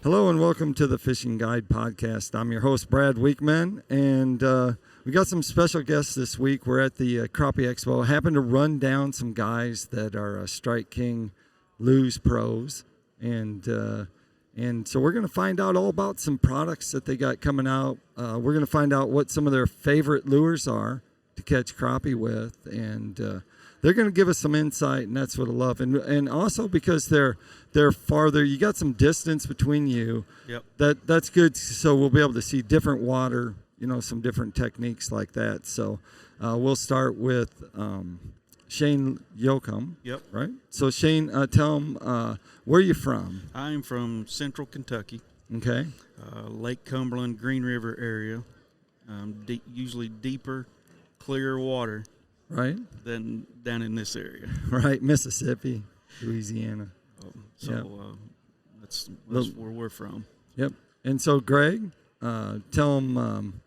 Hello and welcome to the Fishing Guide Podcast. I'm your host, Brad Wiegmann, and we got some special guests this week. We're at the Crappie Expo. I happened to run down some guys that are Strike King Lures pros, and so we're going to find out all about some products that they got coming out. We're going to find out what some of their favorite lures are to catch crappie with, and they're going to give us some insight, and that's what I love. And also because they're farther, you got some distance between you. Yep. That's good. So we'll be able to see different water, some different techniques like that. So we'll start with Shane Yocum. Yep. Right. So Shane, tell them where you from. I'm from Central Kentucky. Okay. Lake Cumberland, Green River area. Usually deeper, clearer water. Right. Than down in this area. Right. Mississippi, Louisiana. That's where we're from. Yep. And so, Greg, tell them.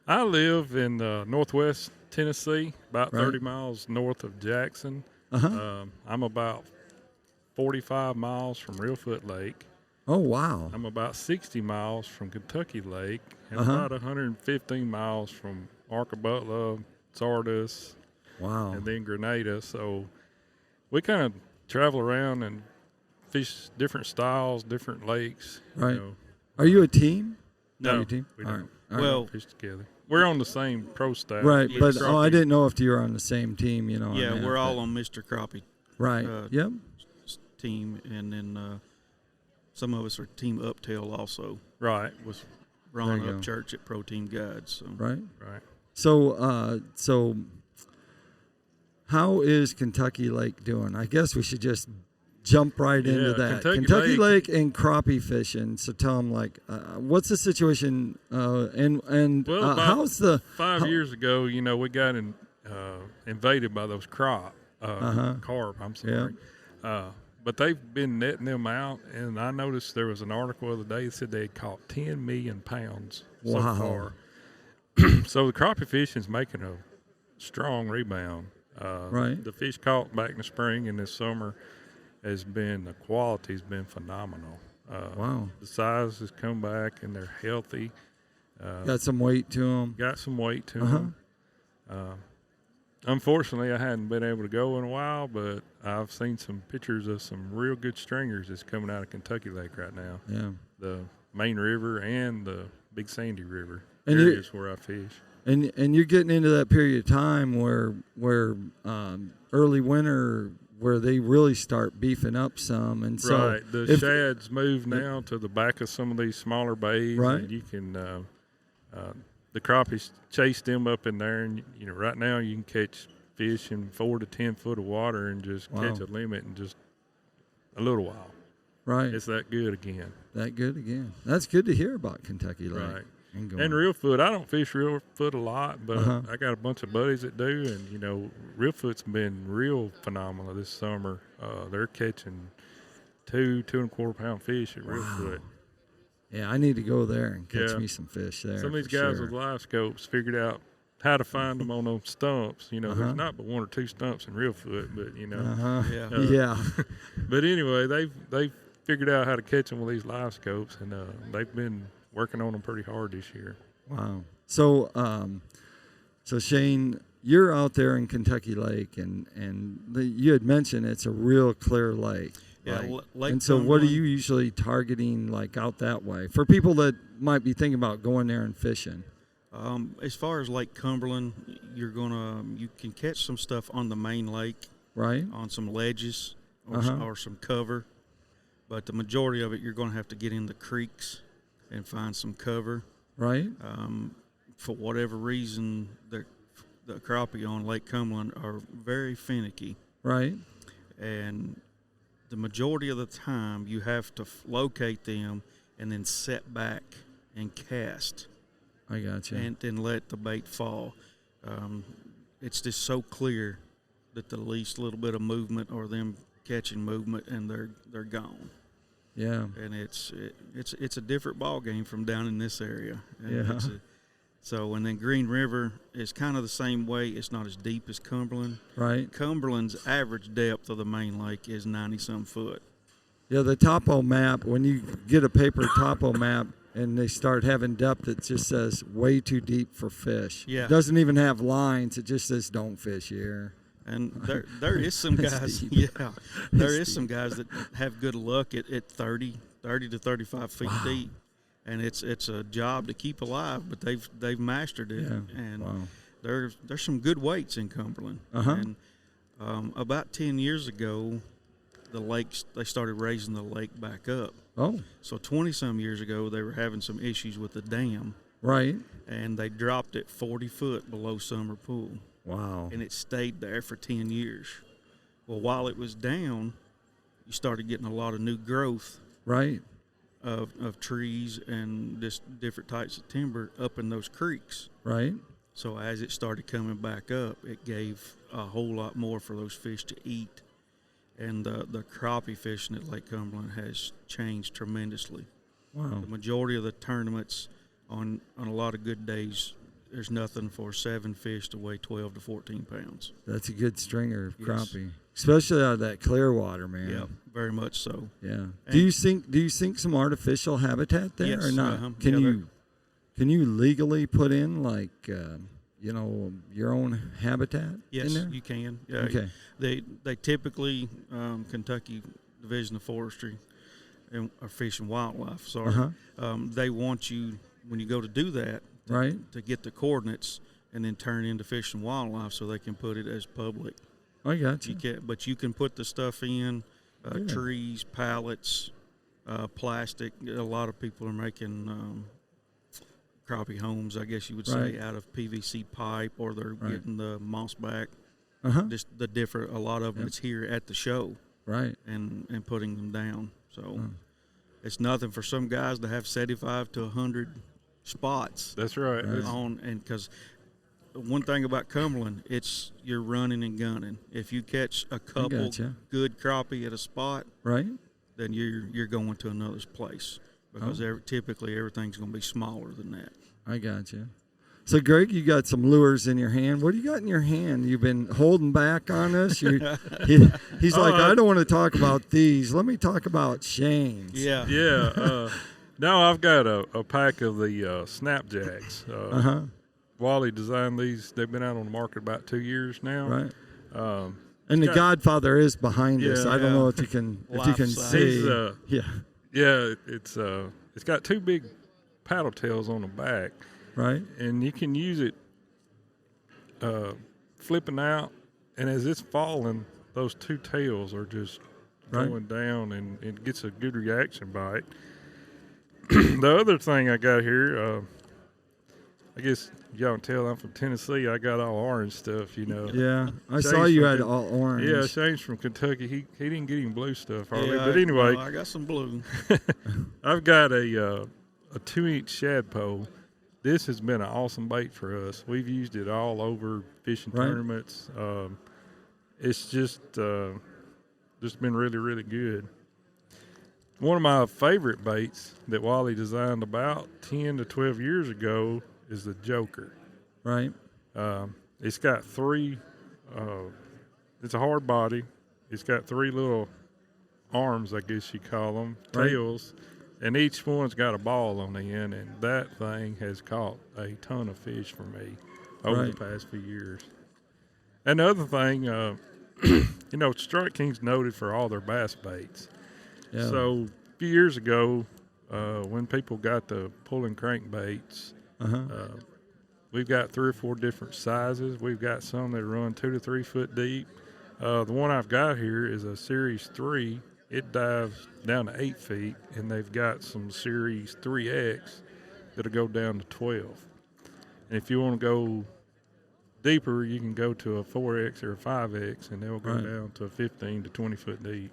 I live in northwest Tennessee, about Right. 30 miles north of Jackson. Uh-huh. I'm about 45 miles from Reelfoot Lake. Oh, wow. I'm about 60 miles from Kentucky Lake, and Uh-huh. about 115 miles from Arcabutla, Sardis, Wow. and then Grenada. So we kind of travel around and fish different styles, different lakes. Right. Are you a team? No, Are you a team? we All don't. right. All right. Well, Fish together. We're on the same pro staff. Right, yeah, but crappie. I didn't know if you were on the same team, yeah, on that, we're all but- on Mr. Crappie Right. Yep. team, and then some of us are Team Uptail also. Right. With Ron There you go. Upchurch at Pro Team Guides. So. Right. Right. So how is Kentucky Lake doing? I guess we should just jump right into that. Kentucky Lake and crappie fishing. So tell them what's the situation? And Well, about how's the 5 years ago, we got invaded by those carp. I'm sorry. But they've been netting them out, and I noticed there was an article the other day that said they had caught 10 million pounds so Wow. far. So the crappie fishing is making a strong rebound. Right. The fish caught back in the spring and this summer the quality's been phenomenal. Wow. The size has come back, and they're healthy. Got some weight to them. Got some weight to Uh-huh. them. Unfortunately, I hadn't been able to go in a while, but I've seen some pictures of some real good stringers that's coming out of Kentucky Lake right now. Yeah. The main river and the Big Sandy River And areas where I fish. And you're getting into that period of time where early winter where they really start beefing up some, and so Right. The shads move now to the back of some of these smaller bays. Right. And you can the crappies chase them up in there, and right now you can catch fish in 4 to 10 foot of water and just catch a limit in just a little while. right. It's that good again. That good again. That's good to hear about Kentucky Lake. Right. And And Reelfoot, I don't fish Reelfoot a lot, but Uh-huh. I got a bunch of buddies that do, and Reelfoot's been real phenomenal this summer. They're catching 2.25 pound fish at Reelfoot. Yeah, I need to go there and catch Yeah. me some fish there. Some of these for guys sure. with live scopes figured out how to find them on those stumps. Uh-huh. There's not but 1 or 2 stumps in Reelfoot, but Uh-huh. Yeah. Yeah. But anyway, they've figured out how to catch them with these live scopes, and they've been working on them pretty hard this year. Wow. So, so Shane, you're out there in Kentucky Lake, and you had mentioned it's a real clear lake. Yeah, right? Lake And so, what are Cumberland. you usually targeting, out that way, for people that might be thinking about going there and fishing? As far as Lake Cumberland, you can catch some stuff on the main lake, Right. on some ledges Uh-huh. or some cover, but the majority of it you're going to have to get in the creeks and find some cover. Right. For whatever reason, the crappie on Lake Cumberland are very finicky, Right. and the majority of the time you have to locate them and then set back and cast. I got you. And then let the bait fall. It's just so clear that the least little bit of movement or them catching movement and they're gone. Yeah. And it's a different ball game from down in this area. And Yeah. and then Green River is kind of the same way. It's not as deep as Cumberland. Right. Cumberland's average depth of the main lake is 90-some foot. Yeah, the topo map, when you get a paper topo map and they start having depth, it just says way too deep for fish. Yeah. It doesn't even have lines. It just says don't fish here. And there is some That's guys, deep. yeah, there is some guys that have good luck at 30 to 35 feet deep, and it's a job to keep alive, but they've mastered it, Yeah. and there's some good weights in Cumberland. And about 10 years ago, they started raising the lake back up. Oh, So 20-some years ago, they were having some issues with the dam, right. and they dropped it 40 foot below Summer Pool. Wow. And it stayed there for 10 years. Well, while it was down, you started getting a lot of new growth Right. of trees and just different types of timber up in those creeks. Right. So as it started coming back up, it gave a whole lot more for those fish to eat. And the crappie fishing at Lake Cumberland has changed tremendously. Wow. The majority of the tournaments on a lot of good days, there's nothing for 7 fish to weigh 12 to 14 pounds. That's a good stringer of Yes. crappie, especially out of that clear water, man. Yeah, very much so. Yeah. Do you sink some artificial habitat there Yes, or not? yeah, Can you legally put in like your own habitat Yes, in there? you can. Yeah, Okay. They typically Kentucky Division of Forestry or Fish and Wildlife. Sorry, they want you when you go to do that, Right. to get the coordinates and then turn into Fish and Wildlife so they can put it as public. I got You you. can, but you can put the stuff in Good. trees, pallets, plastic. A lot of people are making crappie homes, I guess you would say, Right. out of PVC pipe, or they're Right. getting the moss back. Uh-huh. Just a lot of them Yep. is here at the show Right. and putting them down. So it's nothing for some guys to have 75 to 100 spots That's right. Right. on, and because one thing about Cumberland, you're running and gunning. If you catch a couple gotcha. good crappie at a spot, Right. then you're going to another place, because typically everything's going to be smaller than that. I got you. So, Greg, you got some lures in your hand. What do you got in your hand? You've been holding back on us. He's like, I don't want to talk about these. Let me talk about Shane's. Yeah. Yeah. No, I've got a pack of the Snapjacks. Wally designed these. They've been out on the market about 2 years now. Right. Um, And the Godfather is behind us. Yeah. I don't know if you can Life-size. see. He's, Yeah. yeah, it's got 2 big paddle tails on the back, Right. and you can use it flipping out, and as it's falling, those 2 tails are just Right. going down, and it gets a good reaction bite. The other thing I got here, I guess y'all can tell I'm from Tennessee. I got all orange stuff, you know. Yeah. I Shane's saw you from had Ken- all orange. Yeah, Shane's from Kentucky. He didn't get him blue stuff hardly, Yeah, but anyway, no, I got some blue. I've got a 2-inch shad pole. This has been an awesome bait for us. We've used it all over fishing Right. tournaments. It's just been really, really good. One of my favorite baits that Wally designed about 10 to 12 years ago is the Joker. Right. It's got 3, it's a hard body. It's got 3 little arms, I guess you call them, Right. tails, and each one's got a ball on the end, and that thing has caught a ton of fish for me over Right. the past few years. And the other thing, you know, Strike King's noted for all their bass baits. Yeah. So a few years ago, when people got the pulling crankbaits, we've got 3 or 4 different sizes. We've got some that run 2 to 3 foot deep. The one I've got here is a Series 3. It dives down to 8 feet, and they've got some Series 3X that'll go down to 12. And if you want to go deeper, you can go to a 4X or a 5X, and they'll go Right. down to 15 to 20 foot deep.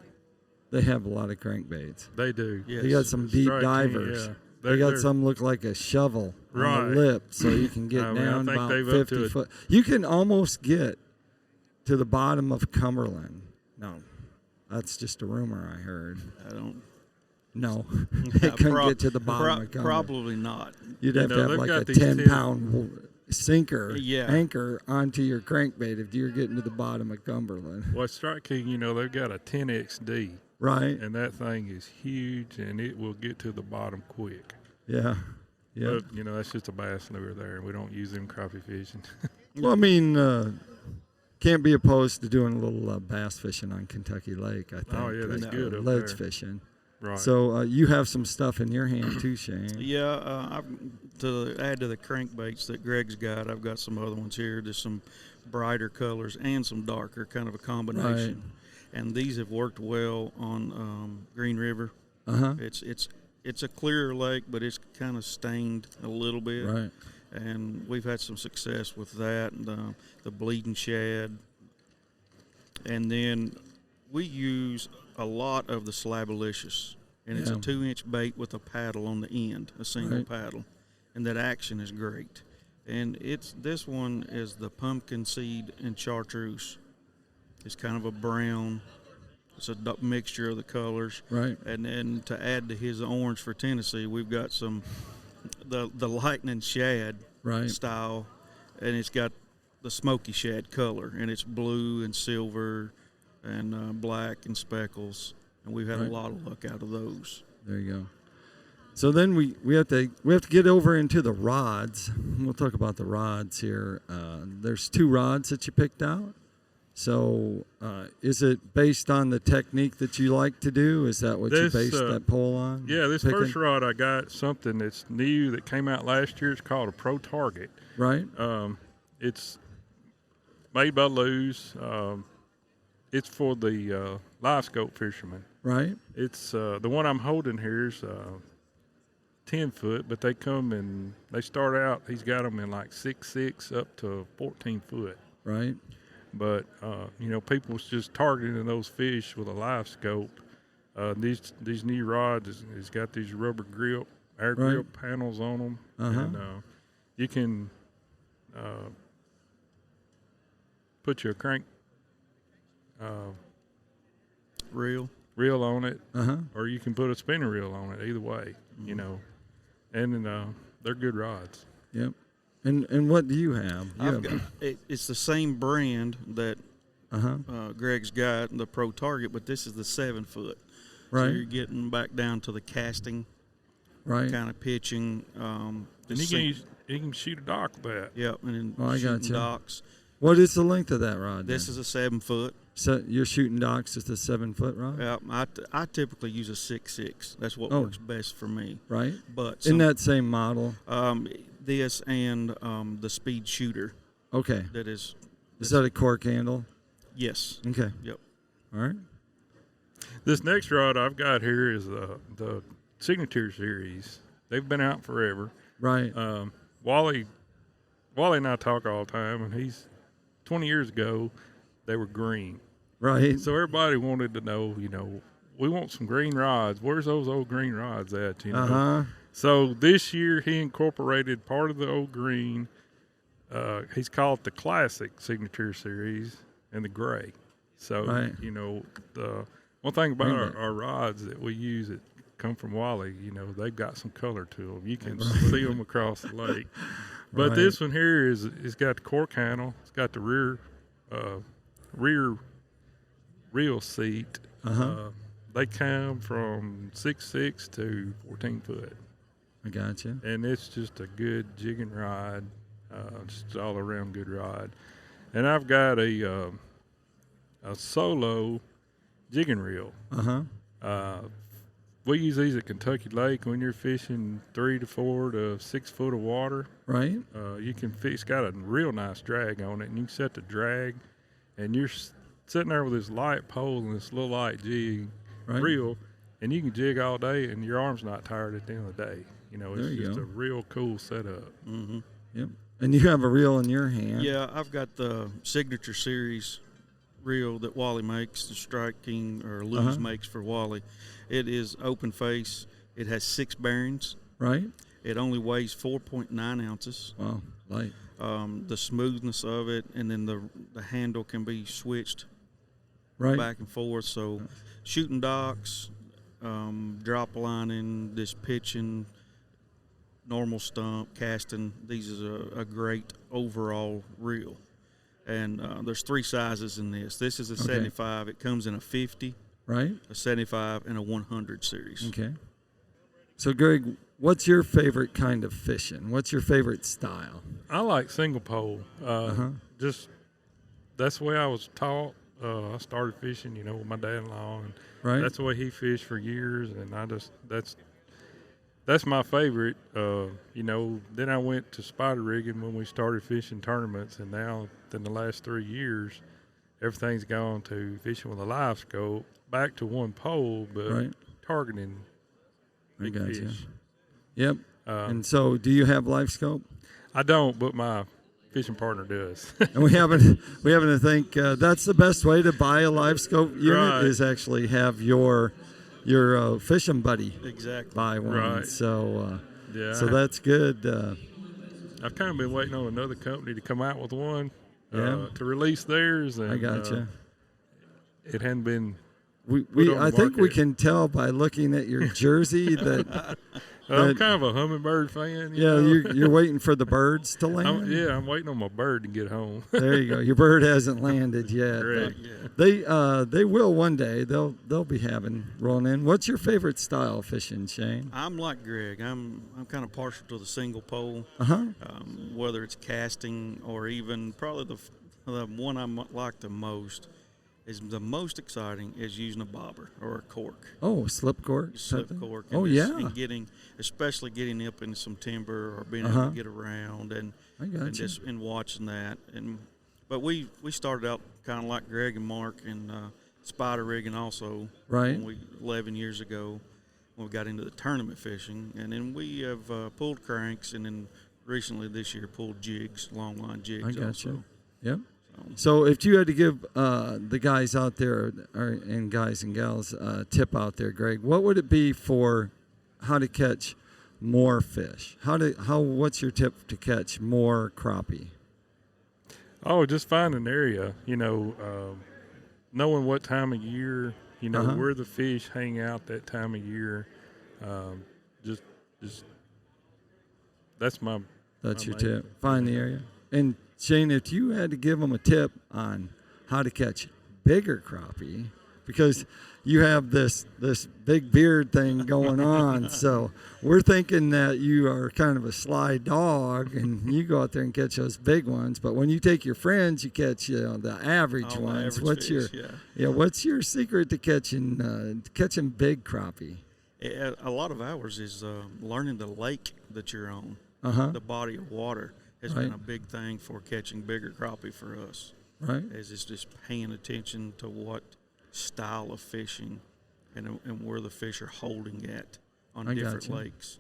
They have a lot of crankbaits. They do. Yes. They got some deep Strike King, divers. yeah. They got They're- some look like a shovel on Right. the lip, so you can get I mean, I down think about they've up to 50 it. foot. You can almost get to the bottom of Cumberland. No, that's just a rumor I heard. I don't. No, they couldn't Pro- get to the bottom of Cumberland. Probably not. You'd You have know, to have they've like a got these 10-pound sinker Yeah. anchor onto your crankbait if you're getting to the bottom of Cumberland. Well, Strike King, you know, they've got a 10XD. Right. And that thing is huge, and it will get to the bottom quick. Yeah. Yeah. But, you know, that's just a bass lure there. We don't use them crappie fishing. Well, I mean, can't be opposed to doing a little bass fishing on Kentucky Lake, I think. Oh, yeah, that's good up ledge there. fishing. Right. So you have some stuff in your hand too, Shane. Yeah, to add to the crankbaits that Greg's got, I've got some other ones here. There's some brighter colors and some darker, kind of a combination. Right. And these have worked well on Green River. Uh-huh. It's a clear lake, but it's kind of stained a little bit. Right. And we've had some success with that, and the bleeding shad. And then we use a lot of the Slabalicious, and it's a 2-inch bait with a paddle on the end, a single paddle, and that action is great. And this one is the pumpkin seed and chartreuse. It's kind of a brown. It's a mixture of the colors. Right. And then to add to his orange for Tennessee, we've got some the lightning shad style, and it's got the smoky shad color, and it's blue and silver and black and speckles, and we've had a lot of luck out of those. There you go. So then we have to get over into the rods. We'll talk about the rods here. There's 2 rods that you picked out. So is it based on the technique that you like to do? Is that what you based that pole on? Yeah, this first rod I got something that's new that came out last year. It's called a Pro Target. Right. It's made by Lew's. It's for the live scope fishermen. Right. It's the one I'm holding here is 10 foot, but they come and they start out. He's got them in like 6'6" up to 14 foot. Right. But you know, people's just targeting those fish with a live scope. These new rods has got these rubber grip, air grip panels on them, and you can put your crank reel on it, or you can put a spinning reel on it. Either way, you know, and they're good rods. Yep. And what do you have? It's the same brand that Greg's got, the Pro Target, but this is the 7 foot. Right. So you're getting back down to the casting, kind of pitching. And you can shoot a dock with that. Yep, and then shooting docks. What is the length of that rod? This is a 7 foot. So you're shooting docks with a 7 foot rod? Yeah, I typically use a 6.6. That's what works best for me. Right. But in that same model. This and the Speed Shooter. Okay. That is. Is that a cork handle? Yes. Okay. Yep. All right. This next rod I've got here is the Signature Series. They've been out forever. Right. Wally and I talk all the time, and he's 20 years ago they were green. Right. So everybody wanted to know, you know, we want some green rods. Where's those old green rods at? You know. So this year he incorporated part of the old green. He's called the Classic Signature Series and the gray. So you know, the one thing about our rods that we use that come from Wally, you know, they've got some color to them. You can see them across the lake. But this one here it's got the cork handle. It's got the rear reel seat. They come from 6'6" to 14 foot. I gotcha. And it's just a good jigging rod, just all around good rod. And I've got a solo jigging reel. We use these at Kentucky Lake when you're fishing 3 to 4 to 6 foot of water. Right. You can fish. It's got a real nice drag on it, and you can set the drag, and you're sitting there with this light pole and this little light jig reel, and you can jig all day, and your arm's not tired at the end of the day. You know, it's just a real cool setup. Yep. And you have a reel in your hand. Yeah, I've got the Signature Series reel that Wally makes, the Strike King or Lewis makes for Wally. It is open face. It has 6 bearings. Right. It only weighs 4.9 ounces. Wow, light. The smoothness of it, and then the handle can be switched back and forth. So shooting docks, drop lining, this pitching, normal stump, casting, these is a great overall reel. And there's 3 sizes in this. This is a 75. It comes in a 50, Right. a 75, and a 100 series. Okay. So, Greg, what's your favorite kind of fishing? What's your favorite style? I like single pole. Just that's the way I was taught. I started fishing, with my dad-in-law, and Right. that's the way he fished for years. And that's my favorite. Then I went to spider rigging when we started fishing tournaments, and now in the last 3 years, everything's gone to fishing with a live scope, back to one pole, but targeting big fish. Yep. And so, do you have live scope? I don't, but my fishing partner does. And we haven't to think that's the best way to buy a live scope unit is actually have your fishing buddy buy one. Right. So yeah. So that's good. I've kind of been waiting on another company to come out with one to release theirs. And, I gotcha. It hadn't been. I think we can tell by looking at your jersey that. I'm kind of a hummingbird fan. You're waiting for the birds to land. I'm waiting on my bird to get home. There you go. Your bird hasn't landed yet. Correct. They will one day. They'll be rolling in. What's your favorite style of fishing, Shane? I'm like Greg. I'm kind of partial to the single pole. Whether it's casting or even probably the one I like the most. Is the most exciting is using a bobber or a cork. Oh, slip cork. Slip cork. And especially getting up into some timber or being able to get around and watching that. But we started out kind of like Greg and Mark and spider rigging also. Right. 11 years ago when we got into the tournament fishing, and then we have pulled cranks, and then recently this year pulled jigs, long line jigs. I gotcha. Also. Yep. So if you had to give the guys out there, and guys and gals, a tip out there, Greg, what would it be for how to catch more fish? What's your tip to catch more crappie? Oh, just find an area, knowing what time of year, where the fish hang out that time of year. Just that's your tip. Find the area. And Shane, if you had to give them a tip on how to catch bigger crappie, because you have this big beard thing going on, so we're thinking that you are kind of a sly dog, and you go out there and catch those big ones. But when you take your friends, you catch the average ones. What's your secret to catching big crappie? A lot of ours is learning the lake that you're on, the body of water. Has been a big thing for catching bigger crappie for us. Right. Is it's just paying attention to what style of fishing and where the fish are holding at on different lakes.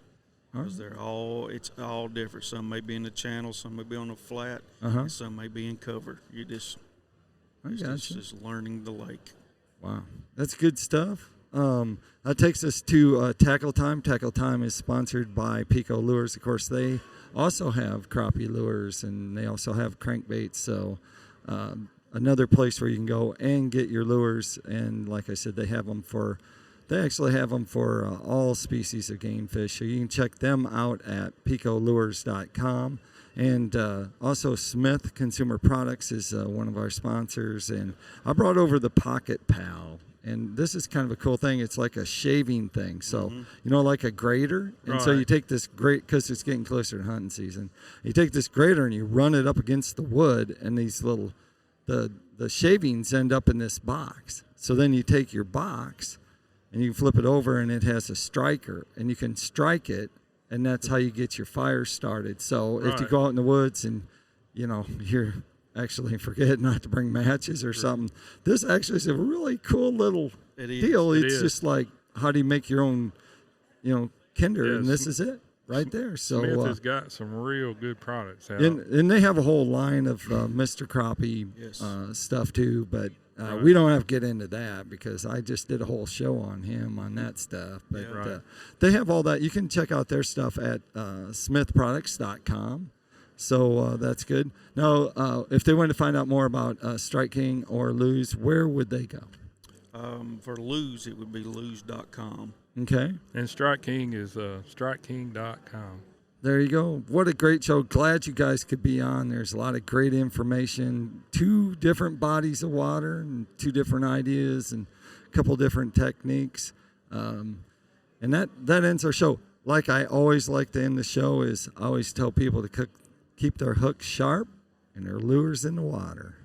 Because it's all different. Some may be in the channel, some may be on a flat, and some may be in cover. Just learning the lake. Wow, that's good stuff. That takes us to Tackle Time. Tackle Time is sponsored by PICO Lures. Of course, they also have crappie lures, and they also have crankbaits. So another place where you can go and get your lures. And like I said, they actually have them for all species of game fish. So you can check them out at picolures.com. And also Smith Consumer Products is one of our sponsors. And I brought over the Pocket Pal. And this is kind of a cool thing. It's like a shaving thing. So, like a grater. And so you take this because it's getting closer to hunting season. You take this grater and you run it up against the wood, and these little, the shavings end up in this box. So then you take your box and you flip it over, and it has a striker, and you can strike it, and that's how you get your fire started. So if you go out in the woods and, you're actually forget not to bring matches or something. This actually is a really cool little deal. It's just like, how do you make your own, Kinder? And this is it right there. So Smith has got some real good products out. And they have a whole line of Mr. Crappie stuff too, but we don't have to get into that because I just did a whole show on him on that stuff. But they have all that. You can check out their stuff at smithproducts.com. So that's good. Now, if they wanted to find out more about Strike King or Lose, where would they go? For Lose, it would be lose.com. Okay. And Strike King is strikeking.com. There you go. What a great show. Glad you guys could be on. There's a lot of great information, 2 different bodies of water and 2 different ideas and a couple different techniques. And that ends our show. Like I always like to end the show is I always tell people to keep their hooks sharp and their lures in the water.